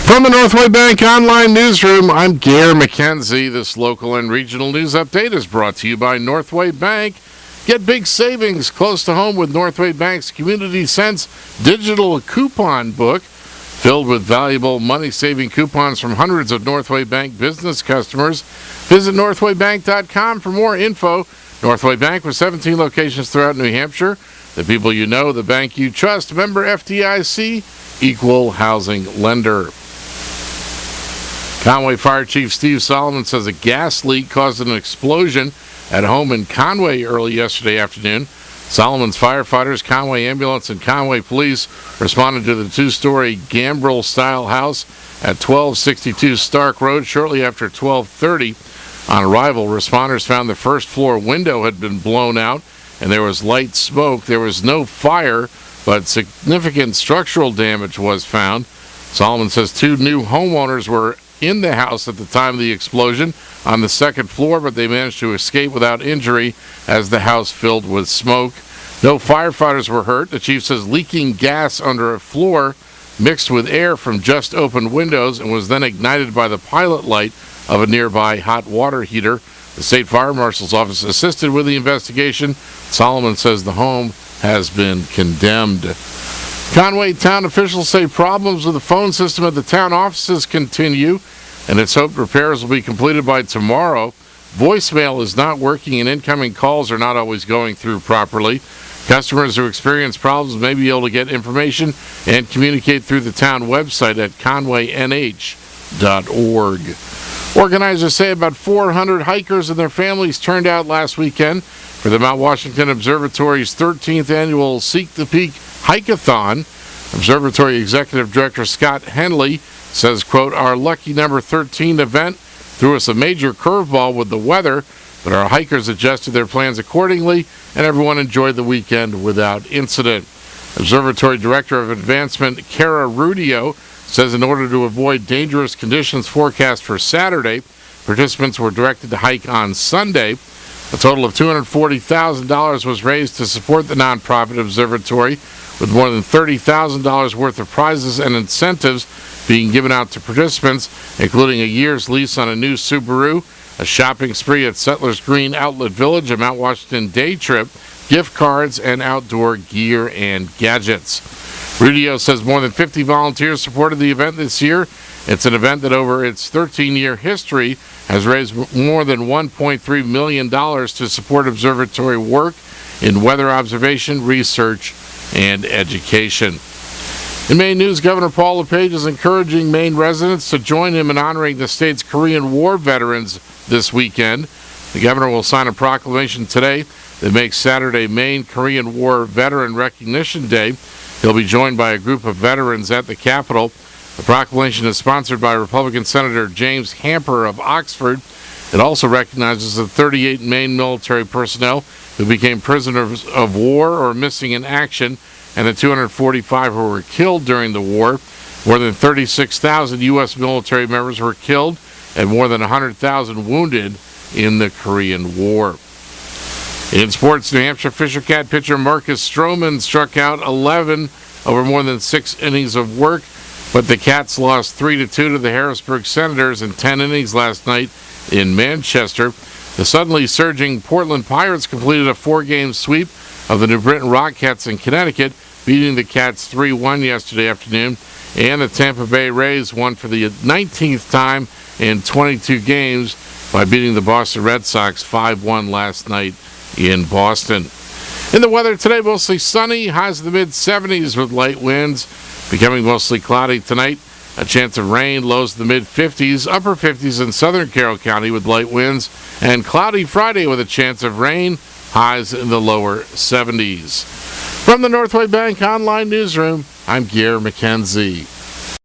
From the Northway Bank Online Newsroom, I'm Gare McKenzie. This local and regional news update is brought to you by Northway Bank. Get big savings close to home with Northway Bank's Community Sense digital coupon book, filled with valuable money-saving coupons from hundreds of Northway Bank business customers. Visit northwaybank.com for more info. Northway Bank with 17 locations throughout New Hampshire. The people you know, the bank you trust. Member FDIC, equal housing lender. Conway Fire Chief Steve Solomon says a gas leak caused an explosion at home in Conway early yesterday afternoon. Solomon's firefighters, Conway Ambulance, and Conway Police responded to the two-story gambrel-style house at 1262 Stark Road shortly after 12:30. On arrival, responders found the first-floor window had been blown out, and there was light smoke. There was no fire, but significant structural damage was found. Solomon says two new homeowners were in the house at the time of the explosion on the second floor, but they managed to escape without injury as the house filled with smoke. No firefighters were hurt. The chief says leaking gas under a floor mixed with air from just opened windows and was then ignited by the pilot light of a nearby hot water heater. The state fire marshal's office assisted with the investigation. Solomon says the home has been condemned. Conway town officials say problems with the phone system at the town offices continue, and it's hoped repairs will be completed by tomorrow. Voicemail is not working, and incoming calls are not always going through properly. Customers who experience problems may be able to get information and communicate through the town website at conwaynh.org. Organizers say about 400 hikers and their families turned out last weekend for the Mount Washington Observatory's 13th annual Seek the Peak Hike-a-thon. Observatory Executive Director Scott Henley says, quote, "Our lucky number 13 event threw us a major curveball with the weather, but our hikers adjusted their plans accordingly, and everyone enjoyed the weekend without incident." Observatory Director of Advancement Kara Rudio says in order to avoid dangerous conditions forecast for Saturday, participants were directed to hike on Sunday. A total of $240,000 was raised to support the nonprofit observatory, with more than $30,000 worth of prizes and incentives being given out to participants, including a year's lease on a new Subaru, a shopping spree at Settlers Green Outlet Village, a Mount Washington day trip, gift cards, and outdoor gear and gadgets. Rudio says more than 50 volunteers supported the event this year. It's an event that over its 13-year history has raised more than $1.3 million to support observatory work in weather observation, research, and education. In Maine news, Governor Paul LePage is encouraging Maine residents to join him in honoring the state's Korean War veterans this weekend. The governor will sign a proclamation today that makes Saturday Maine Korean War Veteran Recognition Day. He'll be joined by a group of veterans at the Capitol. The proclamation is sponsored by Republican Senator James Hamper of Oxford. It also recognizes the 38 Maine military personnel who became prisoners of war or missing in action, and the 245 who were killed during the war. More than 36,000 U.S. military members were killed and more than 100,000 wounded in the Korean War. In sports, New Hampshire Fisher Cat pitcher Marcus Stroman struck out 11 over more than 6 innings of work, but the Cats lost 3-2 to the Harrisburg Senators in 10 innings last night in Manchester. The suddenly surging Portland Pirates completed a 4-game sweep of the New Britain Rockets in Connecticut, beating the Cats 3-1 yesterday afternoon. And the Tampa Bay Rays won for the 19th time in 22 games by beating the Boston Red Sox 5-1 last night in Boston. In the weather today, mostly sunny, highs in the mid-70s with light winds, becoming mostly cloudy tonight. A chance of rain, lows in the mid-50s, upper 50s in southern Carroll County with light winds, and cloudy Friday with a chance of rain, highs in the lower 70s. From the Northway Bank Online Newsroom, I'm Gare McKenzie.